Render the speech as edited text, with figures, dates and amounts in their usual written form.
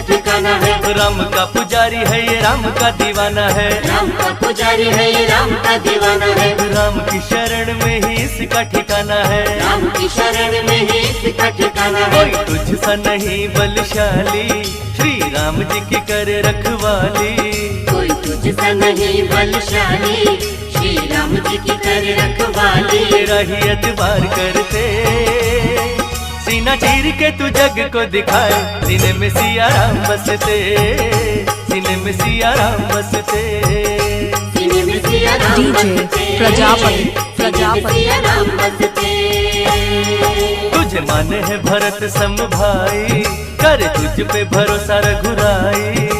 ठिकाना है। राम का पुजारी है ये राम का दीवाना है। राम का पुजारी है ये राम का दीवाना है। राम की शरण में ही इसका ठिकाना है। राम की शरण में ही इसका ठिकाना है। कोई तुझ सा नहीं बलशाली, श्री राम जी की करे रखवाली। कोई तुझ सा नहीं बलशाली, श्री राम जी की कर रखवाली। तेरा ही एतबार करते, सीना चीर के तू जग को दिखाए। सीने में सिया राम बसते, सीने में सिया राम बसते। सीने में सिया राम बसते, प्रजापति सिया राम बसते। तुझे माने है भरत सम भाई, करे तुझ पे भरोसा रघुराई।